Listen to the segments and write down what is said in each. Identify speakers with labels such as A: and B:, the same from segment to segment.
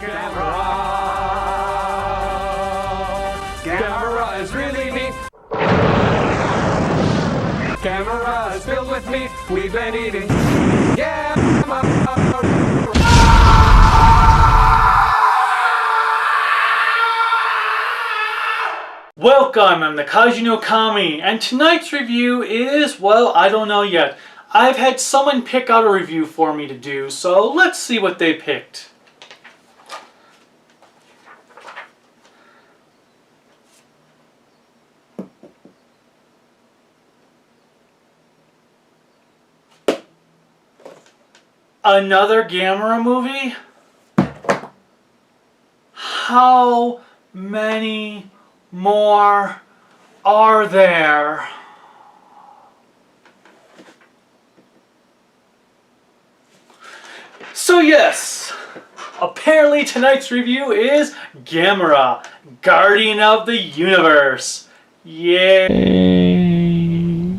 A: Gamera is really neat. Gamera is filled with meat. We've been eating Gamera.
B: Welcome, I'm the Kaiju no Kami, and tonight's review is, well, I don't know yet. I've had someone pick out a review for me to do, so let's see what they picked. Another Gamera movie? How many more are there? So yes, apparently tonight's review is Gamera, Guardian of the Universe. Yay!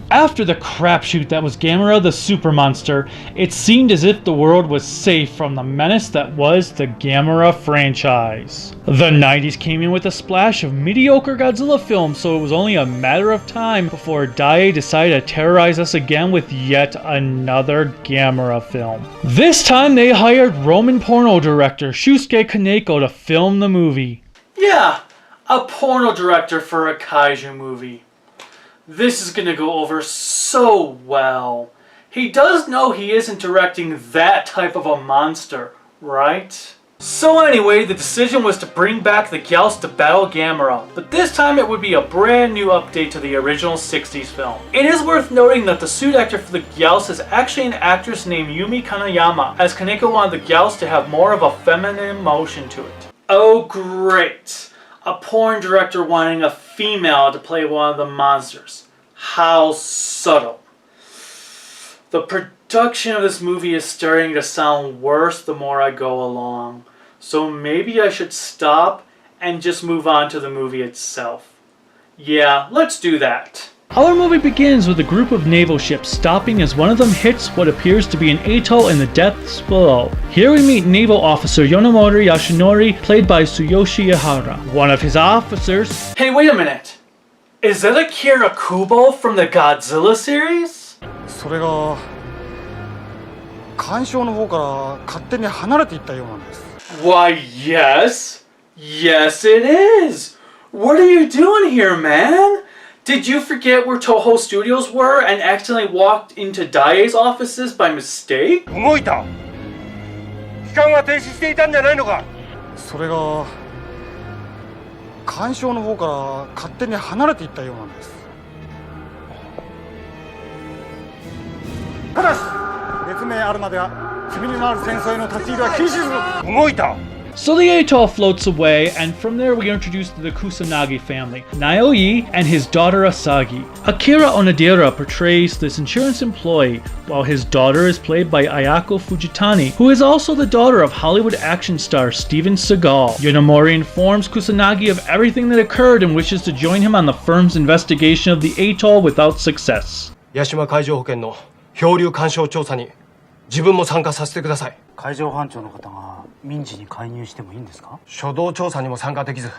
B: After the crapshoot that was Gamera the Super Monster, it seemed as if the world was safe from the menace that was the Gamera franchise. The 90s came in with a splash of mediocre Godzilla films, so it was only a matter of time before Daiei decided to terrorize us again with yet another Gamera film. This time they hired Roman porno director Shusuke Kaneko to film the movie. Yeah, a porno director for a kaiju movie. This is gonna go over so well. He does know he isn't directing that type of a monster, right? So anyway, the decision was to bring back the Gyaos to battle Gamera, but this time it would be a brand new update to the original 60s film. It is worth noting that the suit actor for the Gyaos is actually an actress named Yumi Kanayama, as Kaneko wanted the Gyaos to have more of a feminine emotion to it. Oh great! A porn director wanting a female to play one of the monsters. How subtle. The production of this movie is starting to sound worse the more I go along. So maybe I should stop and just move on to the movie itself. Yeah, let's do that. Our movie begins with a group of naval ships stopping as one of them hits what appears to be an atoll in the depths below. Here we meet Naval Officer Yonomori Yashinori, played by Tsuyoshi Ihara. One of his officers... Hey, wait a minute! Is that Akira Kubo from the Godzilla series?
C: それが干渉の方から勝手に離れていったようなんです。
B: Why, yes! Yes, it is! What are you doing here, man? Did you forget where Toho Studios were and accidentally walked into Daiei's offices by mistake?
C: 動いた。機関が停止していたんじゃないのか。それが干渉の方から勝手に離れていったようなんです。ただし別名あるまでは罪のある戦争への立ち入りは禁止する。動いた。
B: So the atoll floats away, and from there we are introduced to the Kusanagi family, Naoi and his daughter Asagi. Akira Onodera portrays this insurance employee, while his daughter is played by Ayako Fujitani, who is also the daughter of Hollywood action star Steven Seagal. Yonomori informs Kusanagi of everything that occurred and wishes to join him on the firm's investigation of the atoll without success.
D: 八島海上保険の漂流干渉調査に自分も参加させてください。
E: 海上保安庁の方が民事に介入してもいいんですか？
D: 初動調査にも参加できず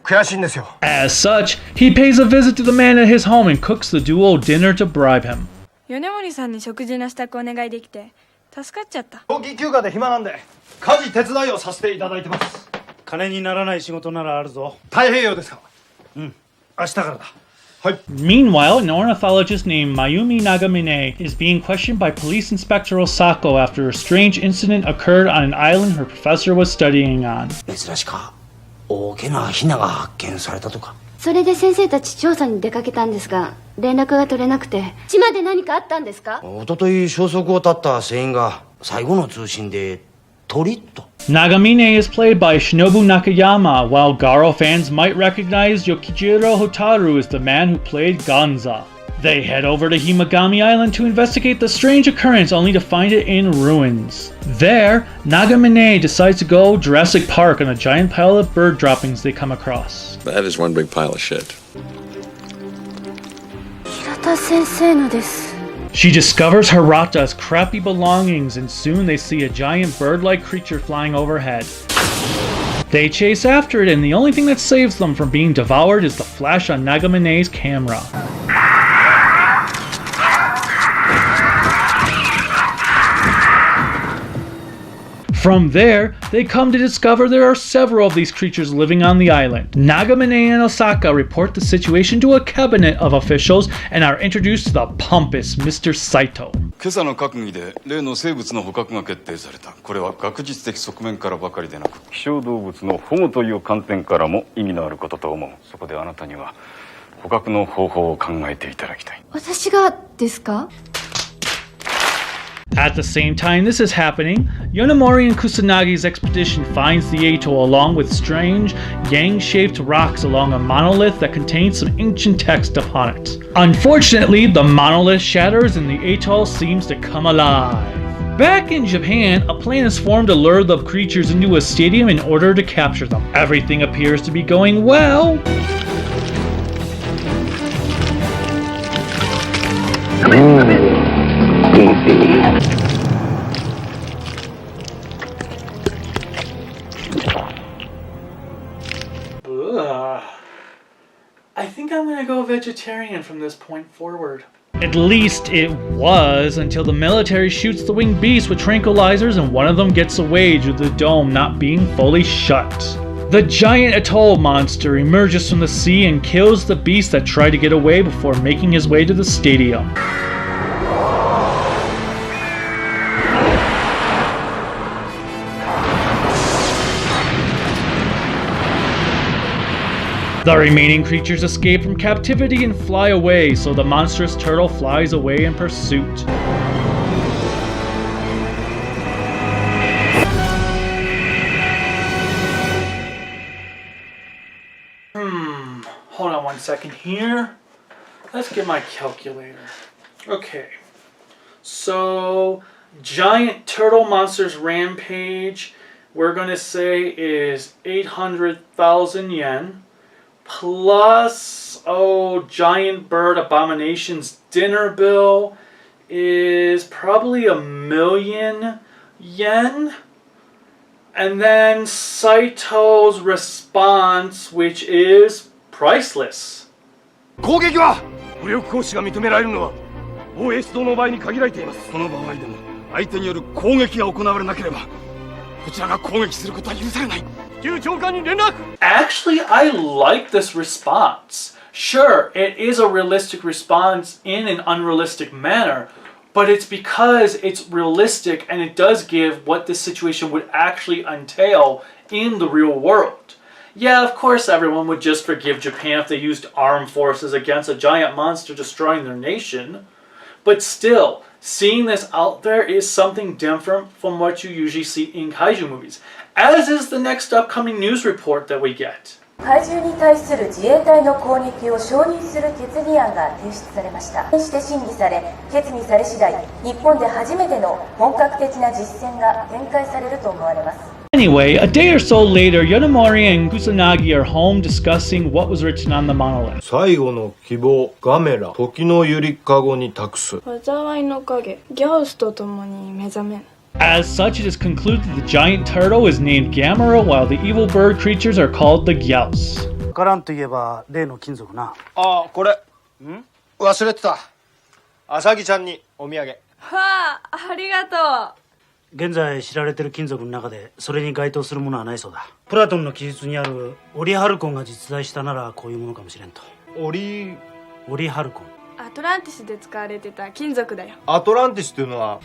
D: 悔しいんですよ。
B: As such, he pays a visit to the man at his home and cooks the duo dinner to bribe him.
F: 米森さんに食事の支度お願いできて助かっちゃった。
D: 長期休暇で暇なんで家事手伝いをさせていただいてます。
E: 金にならない仕事ならあるぞ。
D: 太平洋ですか？
E: 明日からだ。
B: Meanwhile, an ornithologist named Mayumi Nagamine is being questioned by Police Inspector Osako after a strange incident occurred on an island her professor was studying on.
G: 珍しか大きなヒナが発見されたとか。
H: それで先生たち調査に出かけたんですが連絡が取れなくて。島で何かあったんですか？
G: 一昨日消息を絶った船員が最後の通信で鳥と。
B: Nagamine is played by Shinobu Nakayama, while Garo fans might recognize Yokijiro Hotaru as the man who played Gonza. They head over to Himagami Island to investigate the strange occurrence only to find it in ruins. There, Nagamine decides to go Jurassic Park on a giant pile of bird droppings they come across.
I: That is one big pile of shit.
H: 平田先生のです。
B: She discovers Hirata's crappy belongings, and soon they see a giant bird-like creature flying overhead. They chase after it, and the only thing that saves them from being devoured is the flash on Nagamine's camera. From there, they come to discover there are several of these creatures living on the island. Nagamine and Osaka report the situation to a cabinet of officials and are introduced to the pompous Mr. Saito.
I: 今朝の閣議で例の生物の捕獲が決定された。これは学術的側面からばかりでなく、希少動物の保護という観点からも意味のあることと思う。そこであなたには捕獲の方法を考えていただきたい。
H: 私がですか？
B: At the same time this is happening, Yonemori and Kusanagi's expedition finds the atoll along with strange, yang-shaped rocks along a monolith that contains some ancient text upon it. Unfortunately, the monolith shatters and the atoll seems to come alive. Back in Japan, a plan is formed to lure the creatures into a stadium in order to capture them. Everything appears to be going well. I think I'm gonna go vegetarian from this point forward. At least it was, until the military shoots the winged beast with tranquilizers and one of them gets away due to the dome not being fully shut. The giant atoll monster emerges from the sea and kills the beast that tried to get away before making his way to the stadium. The remaining creatures escape from captivity and fly away, so the monstrous turtle flies away in pursuit. Hold on one second here. Let's get my calculator. Okay. So, giant turtle monsters rampage, we're gonna say is 800,000 yen. Plus, giant bird abomination's dinner bill is probably 1,000,000 yen. And then Saito's response, which is priceless.
D: 攻撃は武力行使が認められるのは防衛出動の場合に限られています。
I: その場合でも相手による攻撃が行われなければこちらが攻撃することは許されない。
B: Actually, I like this response. Sure, it is a realistic response in an unrealistic manner, but it's because it's realistic and it does give what this situation would actually entail in the real world. Yeah, of course everyone would just forgive Japan if they used armed forces against a giant monster destroying their nation. But still, seeing this out there is something different from what you usually see in kaiju movies, as is the next upcoming news report that we get.
J: 怪獣に対する自衛隊の攻撃を承認する決議案が提出されました。して審議され、決議され次第、日本で初めての本格的な実践が展開されると思われます。
B: Anyway, a day or so later, Yonemori and Kusanagi are home discussing what was written on the monolith.
K: 最後の希望、ガメラ、時のゆりかごに託す。
F: 災いの影、ギャウスと共に目覚め。
B: As such, it is concluded that the giant turtle is named Gamera, while the evil bird creatures are called the Gyaos.
E: カランといえば例の金属な。
K: あ、これ。忘れてた。あさぎちゃんにお土産。
F: わあ、ありがとう。
E: 現在知られてる金属の中でそれに該当するものはないそうだ。プラトンの記述にあるオリハルコンが実在したならこういうものかもしれんと。オリハルコン。
F: アトランティスで使われてた金属だよ。
K: アトランティスっていうのは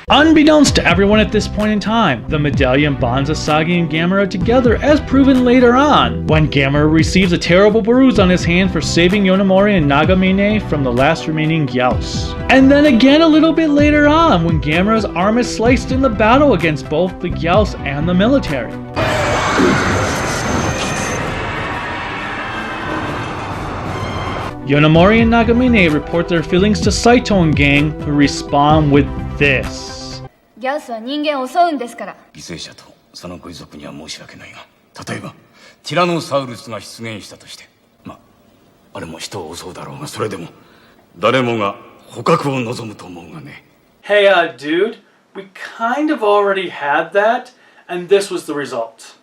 B: Unbeknownst to everyone at this point in time, the medallion bonds Asagi and Gamera together as proven later on, when Gamera receives a terrible bruise on his hand for saving Yonemori and Nagamine from the last remaining Gyaos. And then again a little bit later on, when Gamera's arm is sliced in the battle against both the Gyaos and the military. Yonemori and Nagamine report their feelings to Saito and gang, who respond with this.
H: ギャウスは人間を襲うんですから。
I: 犠牲者とそのご遺族には申し訳ないが、例えばティラノサウルスが出現したとして、あれも人を襲うだろうが、それでも誰もが捕獲を望むと思うがね。
B: Hey, dude, we kind of already had that, and this was the result.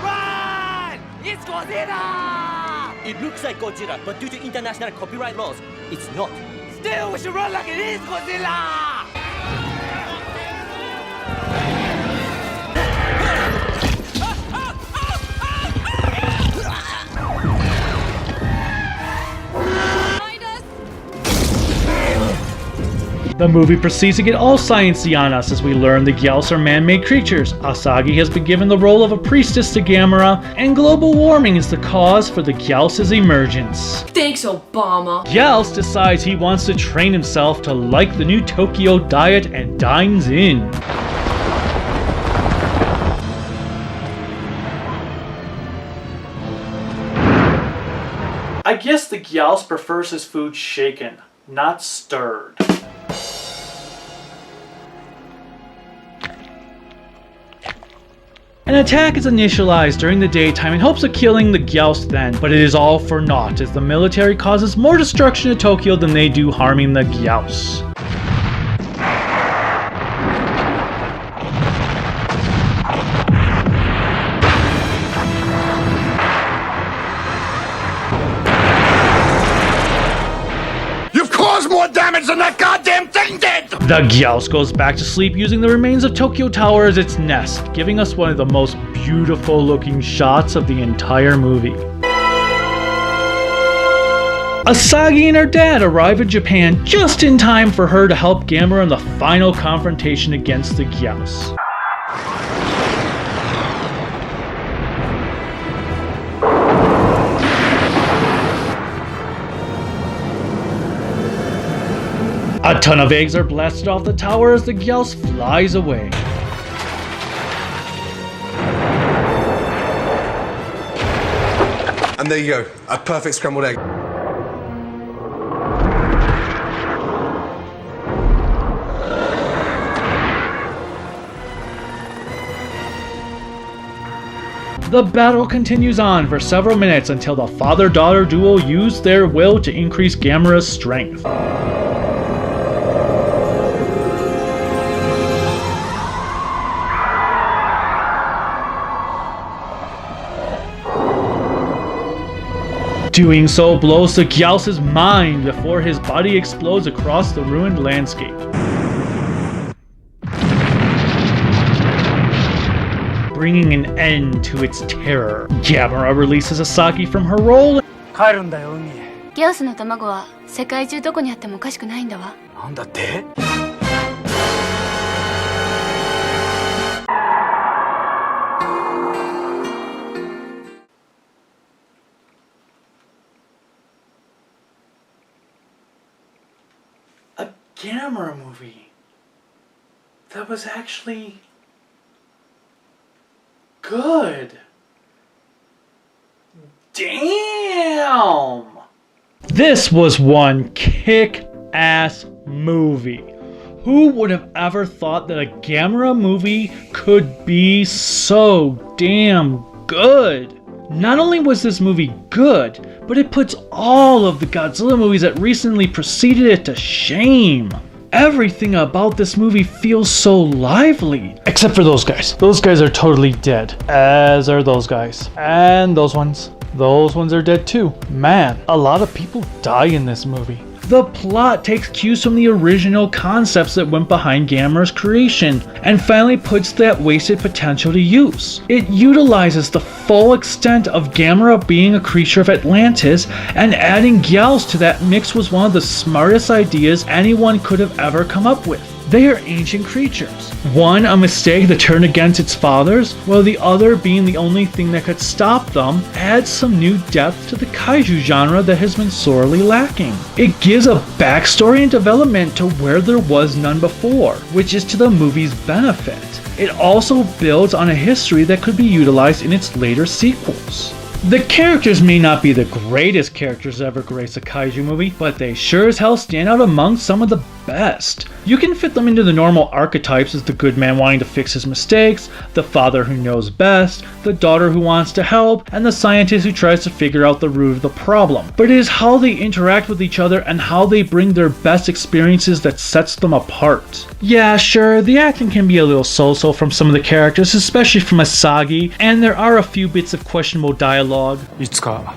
L: Run! It's Godzilla! It looks like Godzilla, but due to international copyright laws, it's not. Still, we should run like it is Godzilla!
B: The movie proceeds to get all sciencey on us as we learn the Gyaos are man-made creatures. Asagi has been given the role of a priestess to Gamera, and global warming is the cause for the Gyaos' emergence.
M: Thanks, Obama.
B: Gyaos decides he wants to train himself to like the new Tokyo diet and dines in. I guess the Gyaos prefers his food shaken, not stirred. An attack is initialized during the daytime in hopes of killing the Gyaos then, but it is all for naught as the military causes more destruction to Tokyo than they do harming the Gyaos.
D: You've caused more damage than that goddamn thing did!
B: The Gyaos goes back to sleep using the remains of Tokyo Tower as its nest, giving us one of the most beautiful looking shots of the entire movie. Asagi and her dad arrive in Japan just in time for her to help Gamera in the final confrontation against the Gyaos. A ton of eggs are blasted off the tower as the Gyaos flies away.
N: And there you go, a perfect scrambled egg.
B: The battle continues on for several minutes until the father-daughter duo use their will to increase Gamera's strength. Doing so blows the Gyaos' mind before his body explodes across the ruined landscape. Bringing an end to its terror. Gamera releases Asagi from her role.
E: 帰るんだよ海へ。
H: ギャオスの卵は世界中どこにあってもおかしくないんだわ。
E: なんだって？
B: A Gamera movie that was actually good. Damn! This was one kick-ass movie. Who would have ever thought that a Gamera movie could be so damn good? Not only was this movie good, but it puts all of the Godzilla movies that recently preceded it to shame. Everything about this movie feels so lively. Except for those guys. Those guys are totally dead. As are those guys. And those ones. Those ones are dead too. Man, a lot of people die in this movie. The plot takes cues from the original concepts that went behind Gamera's creation, and finally puts that wasted potential to use. It utilizes the full extent of Gamera being a creature of Atlantis, and adding Gyaos to that mix was one of the smartest ideas anyone could have ever come up with. They are ancient creatures. One a mistake that turned against its fathers, while the other being the only thing that could stop them, adds some new depth to the Kaiju genre that has been sorely lacking. It gives a backstory and development to where there was none before, which is to the movie's benefit. It also builds on a history that could be utilized in its later sequels. The characters may not be the greatest characters ever grace a kaiju movie, but they sure as hell stand out among some of the best. You can fit them into the normal archetypes as the good man wanting to fix his mistakes, the father who knows best, the daughter who wants to help, and the scientist who tries to figure out the root of the problem. But it is how they interact with each other and how they bring their best experiences that sets them apart. Yeah, sure, the acting can be a little so-so from some of the characters, especially from Asagi, and there are a few bits of questionable dialogue.
M: いつか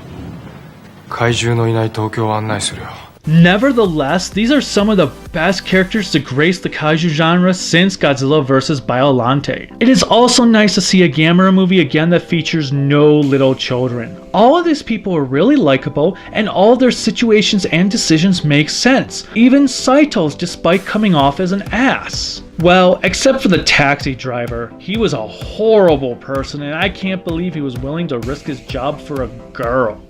M: 怪獣のいない東京を案内するよ。
B: Nevertheless, these are some of the best characters to grace the kaiju genre since Godzilla vs. Biollante. It is also nice to see a Gamera movie again that features no little children. All of these people are really likable, and all their situations and decisions make sense, even Saito's despite coming off as an ass. Well, except for the taxi driver. He was a horrible person, and I can't believe he was willing to risk his job for a girl.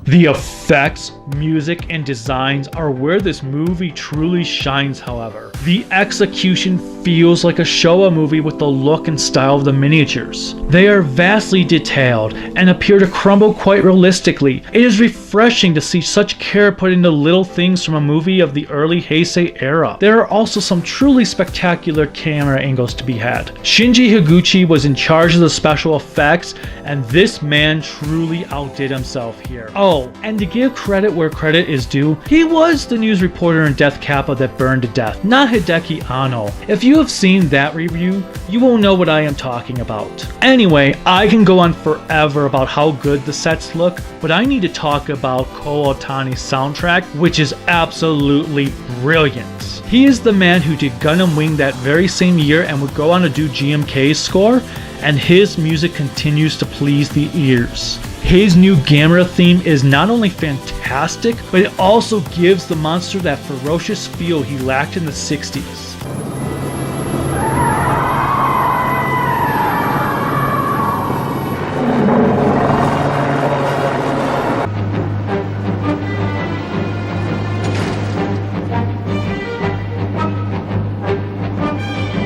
B: The effects, music, and designs are where this movie truly shines, however. The execution feels like a Showa movie with the look and style of the miniatures. They are vastly detailed and appear to crumble quite realistically. It is refreshing to see such care put into little things from a movie of the early Heisei era. There are also some truly spectacular camera angles to be had. Shinji Higuchi was in charge of the special effects, and this man truly outdid himself here. Oh, and to give credit where credit is due, he was the news reporter in Death Kappa that burned to death, not Hideki Anno. If you have seen that review, you will know what I am talking about. Anyway, I can go on forever about how good the sets look, but I need to talk about Ko Otani's soundtrack, which is absolutely brilliant. He is the man who did Gundam Wing that very same year and would go on to do GMK's score, and his music continues to please the ears. His new Gamera theme is not only fantastic, but it also gives the monster that ferocious feel he lacked in the 60s.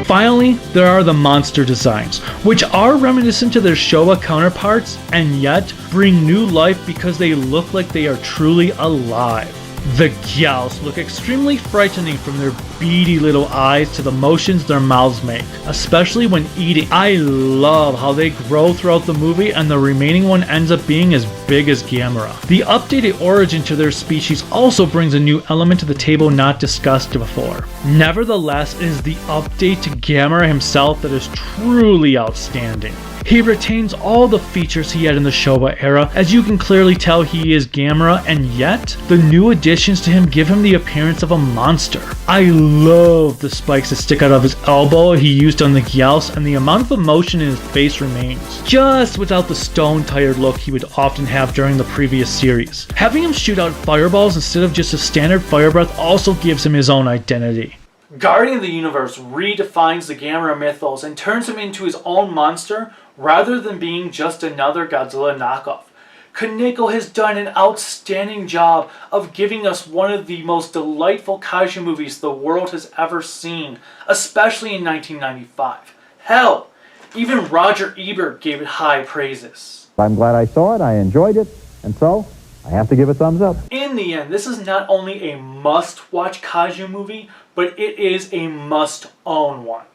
B: Finally, there are the monster designs, which are reminiscent to their Showa counterparts and yet bring new life because they look like they are truly alive. The Gyaos look extremely frightening from their beady little eyes to the motions their mouths make, especially when eating. I love how they grow throughout the movie and the remaining one ends up being as big as Gamera. The updated origin to their species also brings a new element to the table not discussed before. Nevertheless, it is the update to Gamera himself that is truly outstanding. He retains all the features he had in the Showa era, as you can clearly tell he is Gamera, and yet the new additions to him give him the appearance of a monster. I love the spikes that stick out of his elbow he used on the Gyaos, and the amount of emotion in his face remains, just without the stone-tired look he would often have during the previous series. Having him shoot out fireballs instead of just a standard fire breath also gives him his own identity. Guardian of the Universe redefines the Gamera mythos and turns him into his own monster rather than being just another Godzilla knockoff. Kaneko has done an outstanding job of giving us one of the most delightful kaiju movies the world has ever seen, especially in 1995. Hell, even Roger Ebert gave it high praises.
O: I'm glad I saw it, I enjoyed it, and so I have to give a thumbs up.
B: In the end, this is not only a must-watch kaiju movie, but it is a must-own one.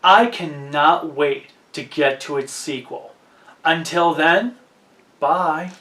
B: I cannot wait to get to its sequel. Until then, bye.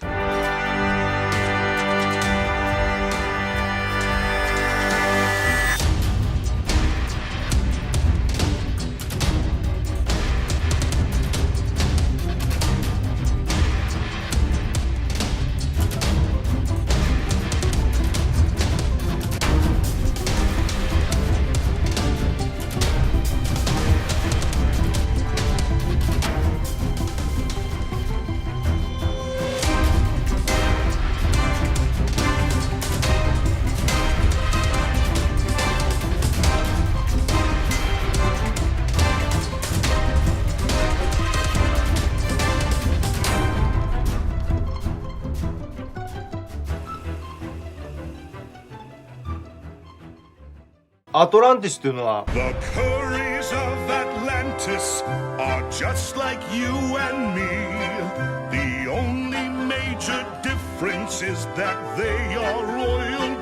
K: Atlantis っていうのは
P: The curries of Atlantis scientists are just like you and me. The only major difference is that they are royal